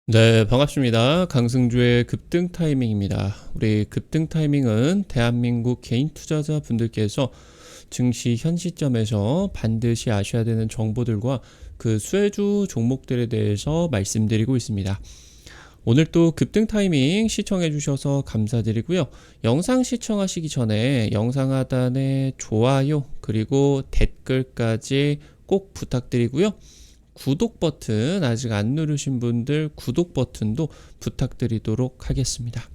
네, 반갑습니다. 강승주의 급등 타이밍입니다. 우리 급등 타이밍은 대한민국 개인 투자자 분들께서 증시 현 시점에서 반드시 아셔야 되는 정보들과 그 수혜주 종목들에 대해서 말씀드리고 있습니다. 오늘 또 급등 타이밍 시청해 주셔서 감사드리고요. 영상 시청하시기 전에 영상 하단에 좋아요 그리고 댓글까지 꼭 부탁드리고요. 구독 버튼 아직 안 누르신 분들 구독 버튼도 부탁드리도록 하겠습니다.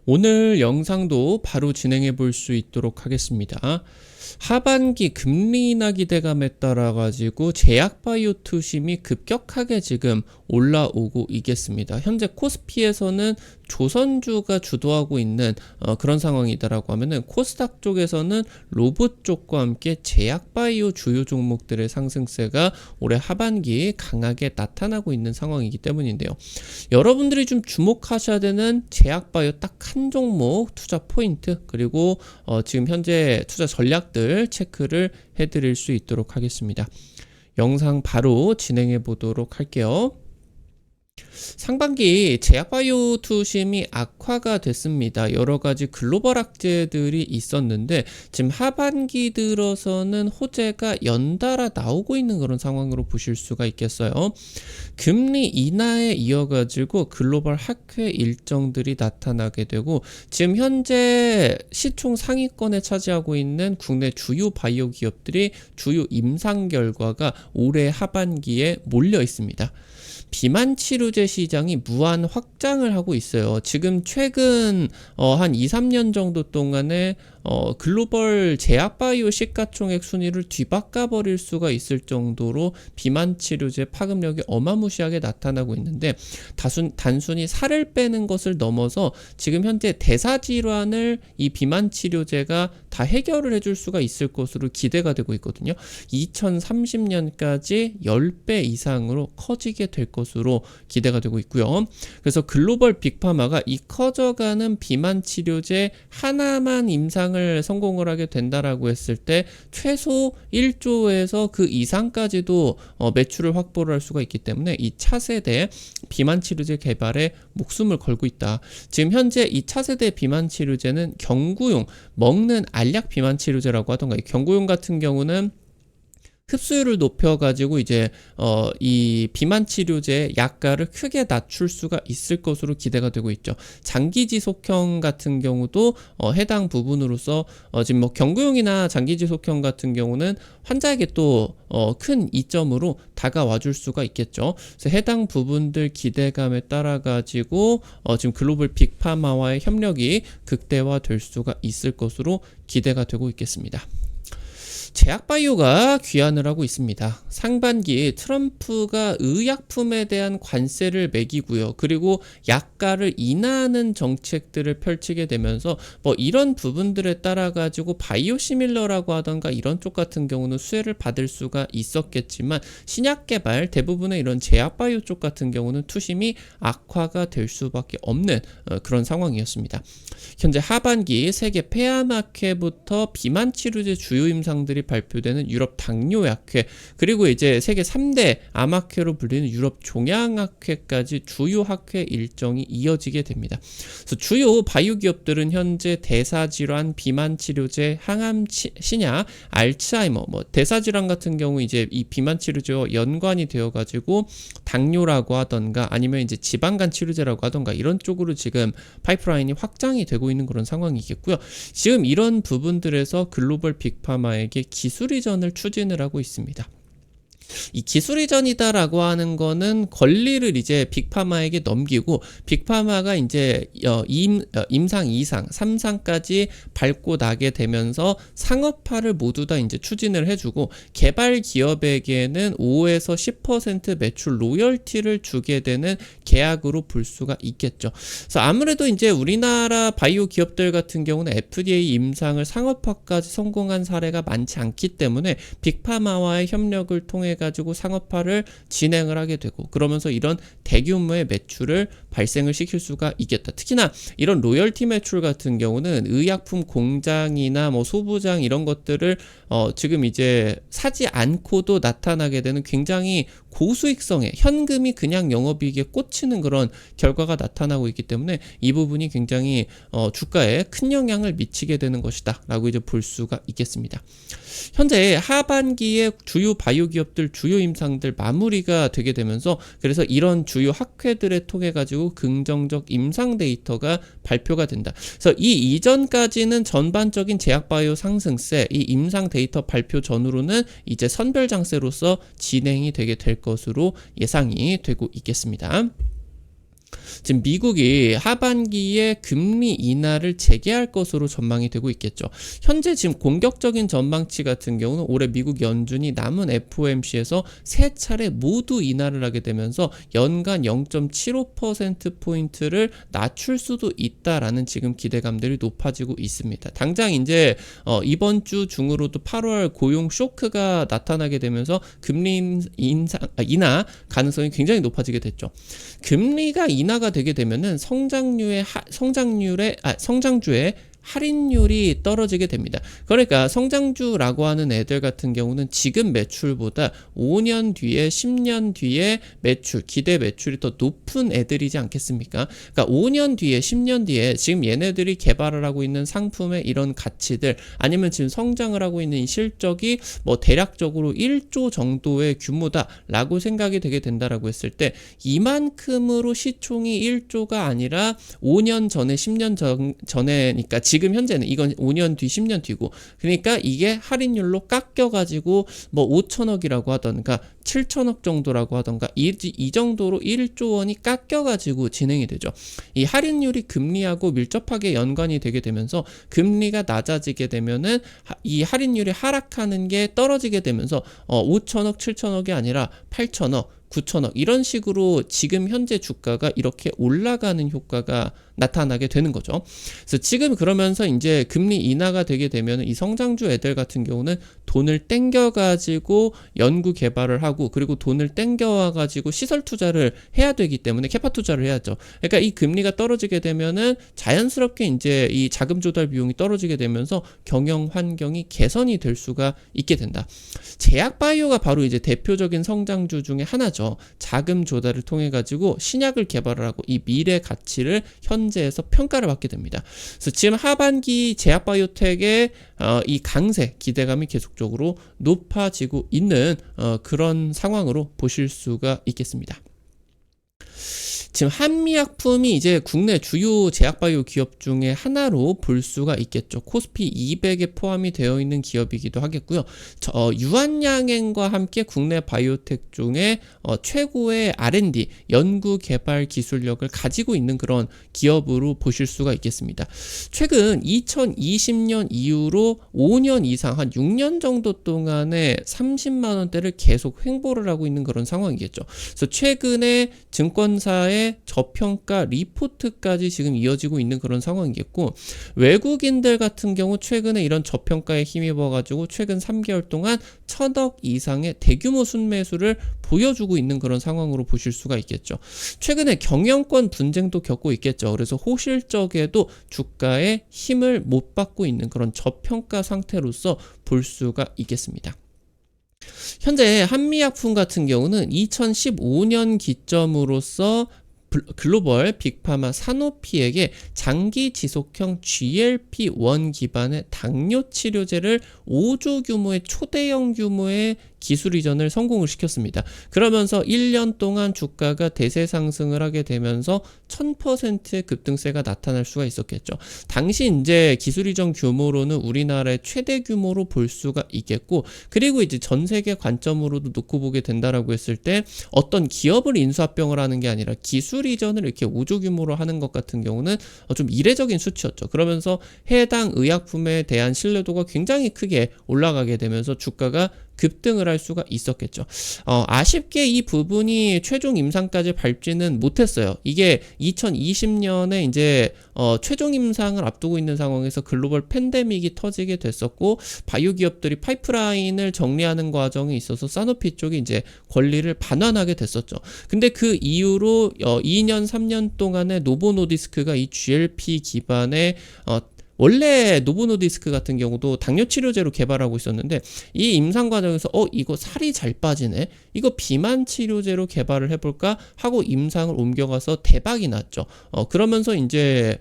오늘 영상도 바로 진행해 볼 수 있도록 하겠습니다. 하반기 금리 인하 기대감에 따라 가지고 제약바이오 투심이 급격하게 지금 올라오고 있겠습니다. 현재 코스피에서는 조선주가 주도하고 있는 그런 상황이다라고 하면은 코스닥 쪽에서는 로봇 쪽과 함께 제약바이오 주요 종목들의 상승세가 올해 하반기에 강하게 나타나고 있는 상황이기 때문인데요. 여러분들이 좀 주목하셔야 되는 제약바이오 딱 한 종목 투자 포인트 그리고 지금 현재 투자 전략들 체크를 해드릴 수 있도록 하겠습니다. 영상 바로 진행해 보도록 할게요. 상반기 제약바이오 투심이 악화가 됐습니다. 여러 가지 글로벌 악재들이 있었는데 지금 하반기 들어서는 호재가 연달아 나오고 있는 그런 상황으로 보실 수가 있겠어요. 금리 인하에 이어가지고 글로벌 학회 일정들이 나타나게 되고 지금 현재 시총 상위권에 차지하고 있는 국내 주요 바이오 기업들이 주요 임상 결과가 올해 하반기에 몰려 있습니다. 비만 치료제 시장이 무한 확장을 하고 있어요. 지금 최근 한 2, 3년 정도 동안에 글로벌 제약바이오 시가총액 순위를 뒤바꿔 버릴 수가 있을 정도로 비만 치료제 파급력이 어마무시하게 나타나고 있는데 단순히 살을 빼는 것을 넘어서 지금 현재 대사 질환을 이 비만 치료제가 다 해결을 해줄 수가 있을 것으로 기대가 되고 있거든요. 2030년까지 10배 이상으로 커지게 될 것으로 기대가 되고 있고요. 그래서 글로벌 빅파마가 이 커져가는 비만 치료제 하나만 임상을 성공을 하게 된다라고 했을 때 최소 1조에서 그 이상까지도 매출을 확보를 할 수가 있기 때문에 이 차세대 비만 치료제 개발에 목숨을 걸고 있다. 지금 현재 이 차세대 비만 치료제는 경구용 먹는 알약 비만 치료제라고 하던가, 경구용 같은 경우는 흡수율을 높여가지고 이제 이 비만 치료제의 약가를 크게 낮출 수가 있을 것으로 기대가 되고 있죠. 장기 지속형 같은 경우도 해당 부분으로서 지금 뭐 경구용이나 장기 지속형 같은 경우는 환자에게 또 큰 이점으로 다가와 줄 수가 있겠죠. 그래서 해당 부분들 기대감에 따라 가지고 지금 글로벌 빅파마와의 협력이 극대화될 수가 있을 것으로 기대가 되고 있겠습니다. 제약바이오가 귀환을 하고 있습니다. 상반기에 트럼프가 의약품에 대한 관세를 매기고요. 그리고 약가를 인하하는 정책들을 펼치게 되면서 뭐 이런 부분들에 따라 가지고 바이오시밀러라고 하던가 이런 쪽 같은 경우는 수혜를 받을 수가 있었겠지만 신약 개발 대부분의 이런 제약바이오 쪽 같은 경우는 투심이 악화가 될 수밖에 없는 그런 상황이었습니다. 현재 하반기 세계 폐암학회부터 비만 치료제 주요 임상들이 발표되는 유럽 당뇨약회, 그리고 이제 세계 3대 암학회로 불리는 유럽 종양학회까지 주요 학회 일정이 이어지게 됩니다. 그래서 주요 바이오 기업들은 현재 대사질환, 비만 치료제, 항암 신약, 알츠하이머, 뭐 대사질환 같은 경우 이제 이 비만 치료제와 연관이 되어 가지고 당뇨라고 하던가 아니면 이제 지방간 치료제라고 하던가 이런 쪽으로 지금 파이프라인이 확장이 되고 있는 그런 상황이겠고요. 지금 이런 부분들에서 글로벌 빅파마에게 기술 이전을 추진을 하고 있습니다. 이 기술 이전이다라고 하는 거는 권리를 이제 빅파마에게 넘기고 빅파마가 이제 임상 2상, 3상까지 밟고 나게 되면서 상업화를 모두 다 이제 추진을 해주고 개발 기업에게는 5에서 10% 매출 로열티를 주게 되는 계약으로 볼 수가 있겠죠. 그래서 아무래도 이제 우리나라 바이오 기업들 같은 경우는 FDA 임상을 상업화까지 성공한 사례가 많지 않기 때문에 빅파마와의 협력을 통해 가지고 상업화를 진행을 하게 되고 그러면서 이런 대규모의 매출을 발생을 시킬 수가 있겠다. 특히나 이런 로열티 매출 같은 경우는 의약품 공장이나 뭐 소부장 이런 것들을 지금 이제 사지 않고도 나타나게 되는 굉장히 고수익성의 현금이 그냥 영업이익에 꽂히는 그런 결과가 나타나고 있기 때문에 이 부분이 굉장히 주가에 큰 영향을 미치게 되는 것이다 라고 이제 볼 수가 있겠습니다. 현재 하반기에 주요 바이오 기업들 주요 임상들 마무리가 되게 되면서 그래서 이런 주요 학회들을 통해 가지고 긍정적 임상 데이터가 발표가 된다. 그래서 이 이전까지는 전반적인 제약 바이오 상승세, 이 임상 데이터 발표 전후로는 이제 선별 장세로서 진행이 되게 될 것으로 예상이 되고 있겠습니다. 지금 미국이 하반기에 금리 인하를 재개할 것으로 전망이 되고 있겠죠. 현재 지금 공격적인 전망치 같은 경우는 올해 미국 연준이 남은 FOMC에서 세 차례 모두 인하를 하게 되면서 연간 0.75%포인트를 낮출 수도 있다라는 지금 기대감들이 높아지고 있습니다. 당장 이제 이번 주 중으로도 8월 고용 쇼크가 나타나게 되면서 금리 인하 가능성이 굉장히 높아지게 됐죠. 금리가 인하가 되게 되면은 성장주의 할인율이 떨어지게 됩니다. 그러니까 성장주라고 하는 애들 같은 경우는 지금 매출보다 5년 뒤에 10년 뒤에 매출, 기대 매출이 더 높은 애들이지 않겠습니까? 그러니까 5년 뒤에 10년 뒤에 지금 얘네들이 개발을 하고 있는 상품의 이런 가치들 아니면 지금 성장을 하고 있는 이 실적이 뭐 대략적으로 1조 정도의 규모다라고 생각이 되게 된다라고 했을 때 이만큼으로 시총이 1조가 아니라 5년 전에 10년 전에니까 지금 현재는 이건 5년 뒤 10년 뒤고 그러니까 이게 할인율로 깎여가지고 뭐 5천억이라고 하던가 7천억 정도라고 하던가 이 정도로 1조 원이 깎여가지고 진행이 되죠. 이 할인율이 금리하고 밀접하게 연관이 되게 되면서 금리가 낮아지게 되면은 이 할인율이 하락하는 게 떨어지게 되면서 5천억 7천억이 아니라 8천억 9천억 이런 식으로 지금 현재 주가가 이렇게 올라가는 효과가 나타나게 되는 거죠. 그래서 지금 그러면서 이제 금리 인하가 되게 되면 이 성장주 애들 같은 경우는 돈을 땡겨가지고 연구 개발을 하고 그리고 돈을 땡겨와가지고 시설 투자를 해야 되기 때문에 캐파 투자를 해야죠. 그러니까 이 금리가 떨어지게 되면은 자연스럽게 이제 이 자금 조달 비용이 떨어지게 되면서 경영 환경이 개선이 될 수가 있게 된다. 제약 바이오가 바로 이제 대표적인 성장주 중에 하나죠. 자금 조달을 통해 가지고 신약을 개발을 하고 이 미래 가치를 현재에서 평가를 받게 됩니다. 그래서 지금 하반기 제약 바이오텍의 이 강세 기대감이 계속적으로 높아지고 있는 그런 상황으로 보실 수가 있겠습니다. 지금 한미약품이 이제 국내 주요 제약바이오 기업 중에 하나로 볼 수가 있겠죠. 코스피 200에 포함이 되어 있는 기업이기도 하겠고요. 유한양행과 함께 국내 바이오텍 중에 최고의 R&D, 연구개발 기술력을 가지고 있는 그런 기업으로 보실 수가 있겠습니다. 최근 2020년 이후로 5년 이상, 한 6년 정도 동안에 30만 원대를 계속 횡보를 하고 있는 그런 상황이겠죠. 그래서 최근에 증권사의 저평가 리포트까지 지금 이어지고 있는 그런 상황이겠고 외국인들 같은 경우 최근에 이런 저평가에 힘입어가지고 최근 3개월 동안 1,000억 이상의 대규모 순매수를 보여주고 있는 그런 상황으로 보실 수가 있겠죠. 최근에 경영권 분쟁도 겪고 있겠죠. 그래서 호실적에도 주가에 힘을 못 받고 있는 그런 저평가 상태로서 볼 수가 있겠습니다. 현재 한미약품 같은 경우는 2015년 기점으로서 글로벌 빅파마 사노피에게 장기 지속형 GLP-1 기반의 당뇨 치료제를 5조 규모의 초대형 규모의 기술 이전을 성공을 시켰습니다. 그러면서 1년 동안 주가가 대세 상승을 하게 되면서 1000%의 급등세가 나타날 수가 있었겠죠. 당시 이제 기술 이전 규모로는 우리나라의 최대 규모로 볼 수가 있겠고 그리고 이제 전 세계 관점으로도 놓고 보게 된다라고 했을 때 어떤 기업을 인수합병을 하는 게 아니라 기술 이전을 이렇게 5조 규모로 하는 것 같은 경우는 좀 이례적인 수치였죠. 그러면서 해당 의약품에 대한 신뢰도가 굉장히 크게 올라가게 되면서 주가가 급등을 할 수가 있었겠죠. 아쉽게 이 부분이 최종 임상까지 밟지는 못했어요. 이게 2020년에 이제 최종 임상을 앞두고 있는 상황에서 글로벌 팬데믹이 터지게 됐었고, 바이오 기업들이 파이프라인을 정리하는 과정에 있어서 사노피 쪽이 이제 권리를 반환하게 됐었죠. 근데 그 이후로 2년 3년 동안에 노보노디스크가 이 GLP 기반의 원래 노보노디스크 같은 경우도 당뇨 치료제로 개발하고 있었는데, 이 임상 과정에서 이거 살이 잘 빠지네, 이거 비만 치료제로 개발을 해볼까 하고 임상을 옮겨가서 대박이 났죠. 그러면서 이제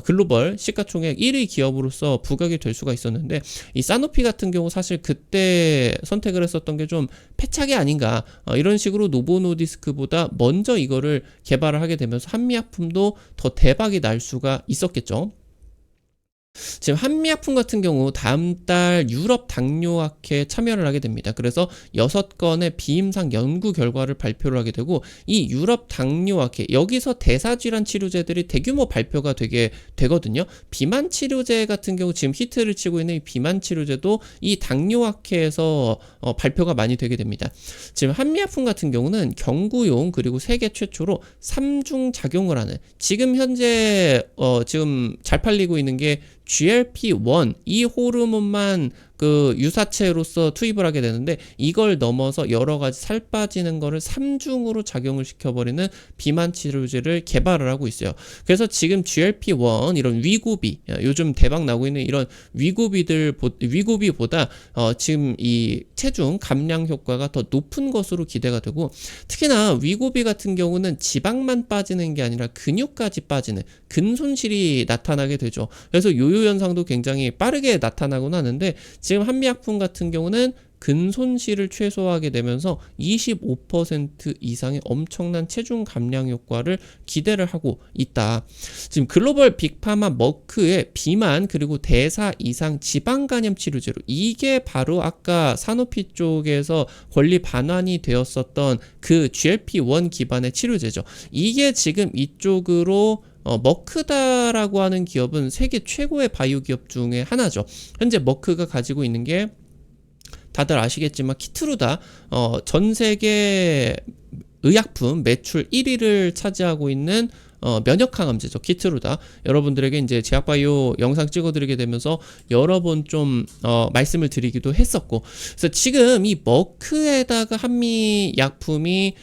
글로벌 시가총액 1위 기업으로서 부각이 될 수가 있었는데, 이 사노피 같은 경우 사실 그때 선택을 했었던 게 좀 패착이 아닌가, 이런 식으로 노보노디스크보다 먼저 이거를 개발을 하게 되면서 한미약품도 더 대박이 날 수가 있었겠죠. 지금 한미약품 같은 경우 다음 달 유럽 당뇨학회에 참여를 하게 됩니다. 그래서 6건의 비임상 연구 결과를 발표를 하게 되고, 이 유럽 당뇨학회, 여기서 대사질환 치료제들이 대규모 발표가 되게 되거든요. 비만 치료제 같은 경우 지금 히트를 치고 있는 이 비만 치료제도 이 당뇨학회에서 발표가 많이 되게 됩니다. 지금 한미약품 같은 경우는 경구용 그리고 세계 최초로 3중 작용을 하는, 지금 현재 지금 잘 팔리고 있는 게 GLP-1, 이 호르몬만 그 유사체로서 투입을 하게 되는데, 이걸 넘어서 여러 가지 살 빠지는 거를 3중으로 작용을 시켜버리는 비만 치료제를 개발을 하고 있어요. 그래서 지금 GLP-1 이런 위고비, 요즘 대박 나고 있는 이런 위고비보다 지금 이 체중 감량 효과가 더 높은 것으로 기대가 되고, 특히나 위고비 같은 경우는 지방만 빠지는 게 아니라 근육까지 빠지는 근손실이 나타나게 되죠. 그래서 요요 현상도 굉장히 빠르게 나타나곤 하는데, 지금 한미약품 같은 경우는 근손실을 최소화하게 되면서 25% 이상의 엄청난 체중 감량 효과를 기대를 하고 있다. 지금 글로벌 빅파마 머크의 비만 그리고 대사 이상 지방 간염 치료제로, 이게 바로 아까 사노피 쪽에서 권리 반환이 되었었던 그 GLP-1 기반의 치료제죠. 이게 지금 이쪽으로 머크다라고 하는 기업은 세계 최고의 바이오 기업 중에 하나죠. 현재 머크가 가지고 있는 게 다들 아시겠지만 키트루다, 전 세계 의약품 매출 1위를 차지하고 있는 면역 항암제죠. 키트루다. 여러분들에게 이제 제약바이오 영상 찍어드리게 되면서 여러 번 좀 말씀을 드리기도 했었고, 그래서 지금 이 머크에다가 한미약품이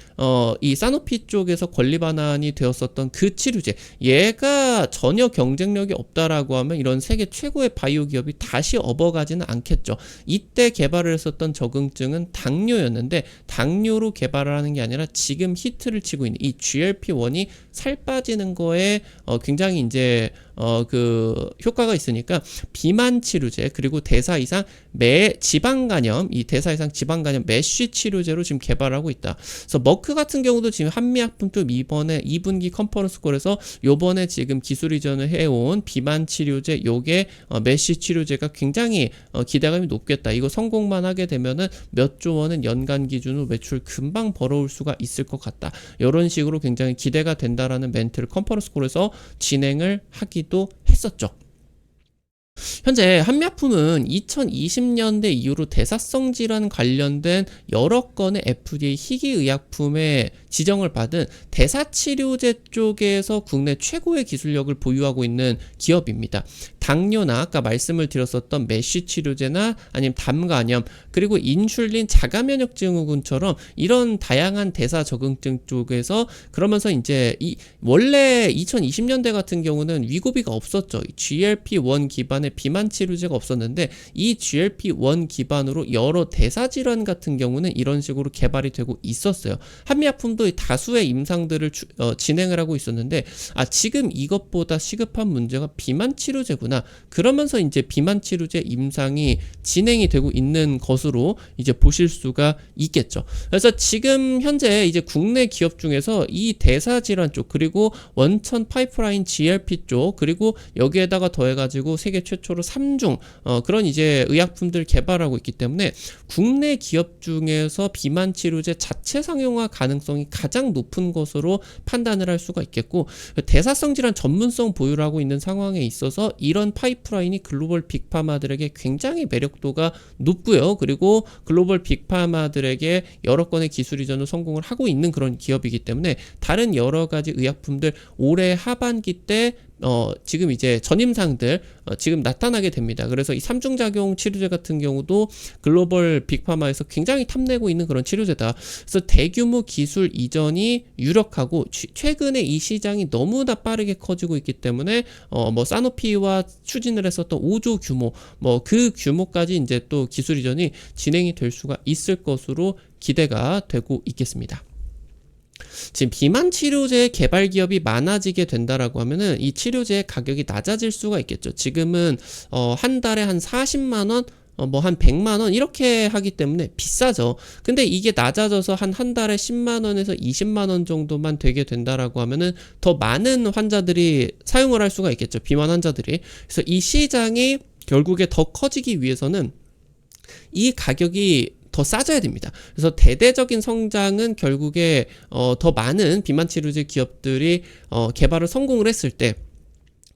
이 사노피 쪽에서 권리 반환이 되었었던 그 치료제, 얘가 전혀 경쟁력이 없다라고 하면 이런 세계 최고의 바이오 기업이 다시 업어가지는 않겠죠. 이때 개발을 했었던 적응증은 당뇨였는데, 당뇨로 개발을 하는 게 아니라 지금 히트를 치고 있는 이 GLP-1이 살 빠지는 거에 굉장히 이제 그 효과가 있으니까 비만 치료제 그리고 대사 이상 지방 간염, 이 대사 이상 지방 간염 메쉬 치료제로 지금 개발하고 있다. 그래서 머크 같은 경우도 지금 한미약품 쪽 이번에 2분기 컨퍼런스 콜에서 요번에 지금 기술 이전을 해온 비만 치료제, 요게 메쉬 치료제가 굉장히 기대감이 높겠다. 이거 성공만 하게 되면은 몇 조 원은 연간 기준으로 매출 금방 벌어올 수가 있을 것 같다. 이런 식으로 굉장히 기대가 된다라는 멘트를 컨퍼런스 콜에서 진행을 하기도 했었죠. 현재 한미약품은 2020년대 이후로 대사성 질환 관련된 여러 건의 FDA 희귀의약품에 지정을 받은 대사치료제 쪽에서 국내 최고의 기술력을 보유하고 있는 기업입니다. 당뇨나 아까 말씀을 드렸었던 메쉬 치료제나 아니면 담간염, 그리고 인슐린 자가면역 증후군처럼 이런 다양한 대사 적응증 쪽에서, 그러면서 이제 원래 2020년대 같은 경우는 위고비가 없었죠. GLP-1 기반의 비만 치료제가 없었는데, 이 GLP-1 기반으로 여러 대사 질환 같은 경우는 이런 식으로 개발이 되고 있었어요. 한미약품도 다수의 임상들을 진행을 하고 있었는데, 지금 이것보다 시급한 문제가 비만 치료제구나. 그러면서 이제 비만 치료제 임상이 진행이 되고 있는 것으로 이제 보실 수가 있겠죠. 그래서 지금 현재 이제 국내 기업 중에서 이 대사 질환 쪽, 그리고 원천 파이프라인 GLP 쪽, 그리고 여기에다가 더해가지고 세계 최초 최초로 3중 그런 이제 의약품들 개발하고 있기 때문에 국내 기업 중에서 비만 치료제 자체 상용화 가능성이 가장 높은 것으로 판단을 할 수가 있겠고, 대사성 질환 전문성 보유를 하고 있는 상황에 있어서 이런 파이프라인이 글로벌 빅파마들에게 굉장히 매력도가 높고요. 그리고 글로벌 빅파마들에게 여러 건의 기술 이전을 성공을 하고 있는 그런 기업이기 때문에 다른 여러 가지 의약품들 올해 하반기 때 지금 이제 전임상들 지금 나타나게 됩니다. 그래서 이 3중작용 치료제 같은 경우도 글로벌 빅파마에서 굉장히 탐내고 있는 그런 치료제다. 그래서 대규모 기술 이전이 유력하고 최근에 이 시장이 너무나 빠르게 커지고 있기 때문에 뭐 사노피와 추진을 했었던 5조 규모 뭐 그 규모까지 이제 또 기술 이전이 진행이 될 수가 있을 것으로 기대가 되고 있겠습니다. 지금 비만 치료제 개발 기업이 많아지게 된다라고 하면은 이 치료제의 가격이 낮아질 수가 있겠죠. 지금은 한 달에 한 40만 원, 뭐 한 100만 원 이렇게 하기 때문에 비싸죠. 근데 이게 낮아져서 한 달에 10만 원에서 20만 원 정도만 되게 된다라고 하면은 더 많은 환자들이 사용을 할 수가 있겠죠. 비만 환자들이. 그래서 이 시장이 결국에 더 커지기 위해서는 이 가격이 더 싸져야 됩니다. 그래서 대대적인 성장은 결국에 더 많은 비만 치료제 기업들이 개발을 성공을 했을 때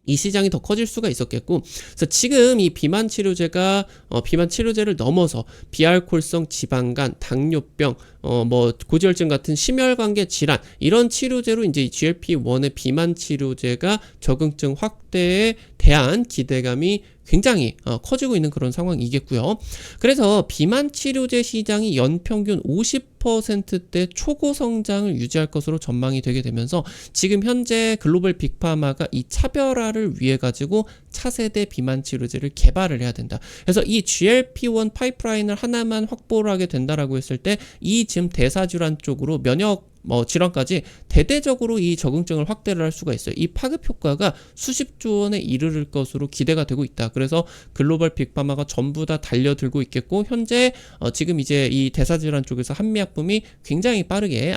이 시장이 더 커질 수가 있었겠고, 그래서 지금 이 비만 치료제가 비만 치료제를 넘어서 비알코올성 지방간, 당뇨병, 뭐 고지혈증 같은 심혈관계 질환 이런 치료제로 이제 GLP-1의 비만 치료제가 적응증 확대에 대한 기대감이 굉장히 커지고 있는 그런 상황이겠고요. 그래서 비만 치료제 시장이 연평균 50%대 초고 성장을 유지할 것으로 전망이 되게 되면서 지금 현재 글로벌 빅파마가 이 차별화를 위해 가지고 차세대 비만 치료제를 개발을 해야 된다. 그래서 이 GLP-1 파이프라인을 하나만 확보를 하게 된다라고 했을 때 이 지금 대사질환 쪽으로 면역 질환까지 대대적으로 이 적응증을 확대를 할 수가 있어요. 이 파급 효과가 수십조 원에 이르를 것으로 기대가 되고 있다. 그래서 글로벌 빅파마가 전부 다 달려들고 있겠고, 현재 지금 이제 이 대사질환 쪽에서 한미약품이 굉장히 빠르게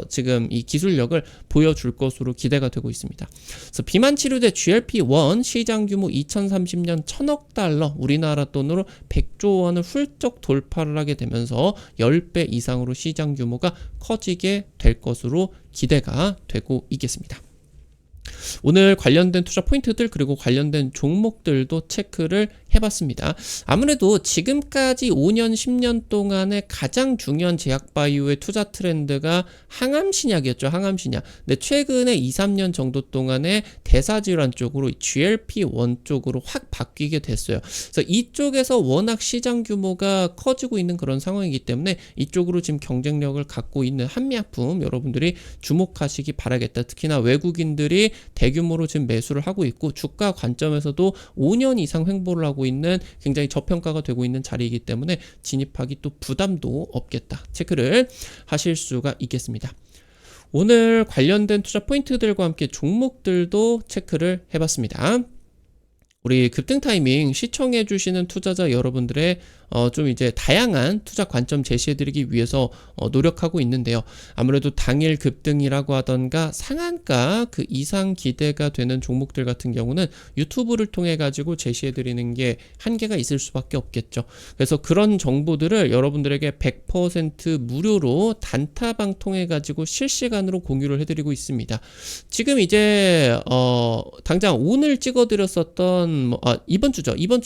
지금 이 기술력을 보여줄 것으로 기대가 되고 있습니다. 그래서 비만 치료제 GLP-1 시장 규모 2030년 1000억 달러, 우리나라 돈으로 100조 원을 훌쩍 돌파를 하게 되면서 10배 이상으로 시장 규모가 커지게 될 것으로 기대가 되고 있겠습니다. 오늘 관련된 투자 포인트들 그리고 관련된 종목들도 체크를 해봤습니다. 아무래도 지금까지 5년 10년 동안의 가장 중요한 제약바이오의 투자 트렌드가 항암신약이었죠. 항암신약. 근데 최근에 2, 3년 정도 동안에 대사질환 쪽으로 GLP-1 쪽으로 확 바뀌게 됐어요. 그래서 이쪽에서 워낙 시장 규모가 커지고 있는 그런 상황이기 때문에 이쪽으로 지금 경쟁력을 갖고 있는 한미약품 여러분들이 주목하시기 바라겠다. 특히나 외국인들이 대규모로 지금 매수를 하고 있고 주가 관점에서도 5년 이상 횡보를 하고 있는 굉장히 저평가가 되고 있는 자리이기 때문에 진입하기 또 부담도 없겠다. 체크를 하실 수가 있겠습니다. 오늘 관련된 투자 포인트들과 함께 종목들도 체크를 해봤습니다. 우리 급등 타이밍 시청해주시는 투자자 여러분들의 좀 이제 다양한 투자 관점 제시해드리기 위해서 노력하고 있는데요. 아무래도 당일 급등이라고 하던가 상한가 그 이상 기대가 되는 종목들 같은 경우는 유튜브를 통해 가지고 제시해드리는 게 한계가 있을 수밖에 없겠죠. 그래서 그런 정보들을 여러분들에게 100% 무료로 단타방 통해 가지고 실시간으로 공유를 해드리고 있습니다. 지금 이제 당장 오늘 찍어드렸었던 이번 주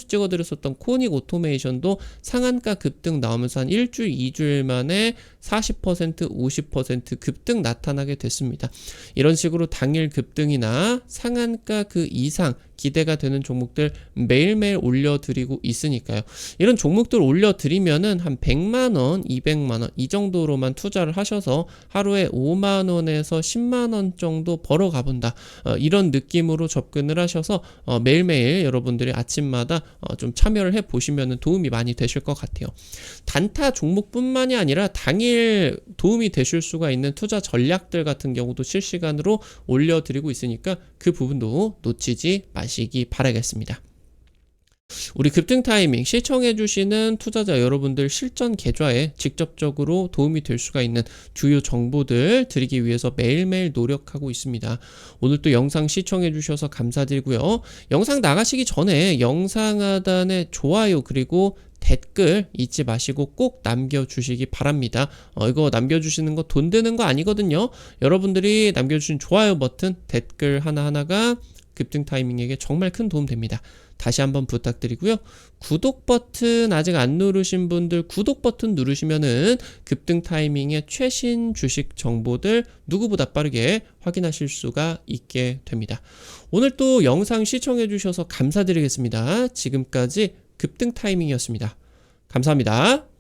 찍어드렸었던 코닉 오토메이션도 상한가 급등 나오면서 한 일주일, 2주일 만에 40%, 50% 급등 나타나게 됐습니다. 이런 식으로 당일 급등이나 상한가 그 이상 기대가 되는 종목들 매일매일 올려드리고 있으니까요. 이런 종목들 올려드리면은 한 100만원, 200만원 이 정도로만 투자를 하셔서 하루에 5만원에서 10만원 정도 벌어 가본다. 이런 느낌으로 접근을 하셔서 매일매일 여러분들이 아침마다 좀 참여를 해보시면 도움이 많이 되실 것 같아요. 단타 종목뿐만이 아니라 당일 도움이 되실 수가 있는 투자 전략들 같은 경우도 실시간으로 올려드리고 있으니까 그 부분도 놓치지 마시기 바라겠습니다. 우리 급등 타이밍 시청해주시는 투자자 여러분들 실전 계좌에 직접적으로 도움이 될 수가 있는 주요 정보들 드리기 위해서 매일매일 노력하고 있습니다. 오늘 또 영상 시청해주셔서 감사드리고요. 영상 나가시기 전에 영상 하단에 좋아요 그리고 댓글 잊지 마시고 꼭 남겨주시기 바랍니다. 이거 남겨주시는 거 돈 드는 거 아니거든요. 여러분들이 남겨주신 좋아요 버튼, 댓글 하나하나가 급등 타이밍에게 정말 큰 도움 됩니다. 다시 한번 부탁드리고요. 구독 버튼 아직 안 누르신 분들 구독 버튼 누르시면은 급등 타이밍의 최신 주식 정보들 누구보다 빠르게 확인하실 수가 있게 됩니다. 오늘 또 영상 시청해 주셔서 감사드리겠습니다. 지금까지 급등 타이밍이었습니다. 감사합니다.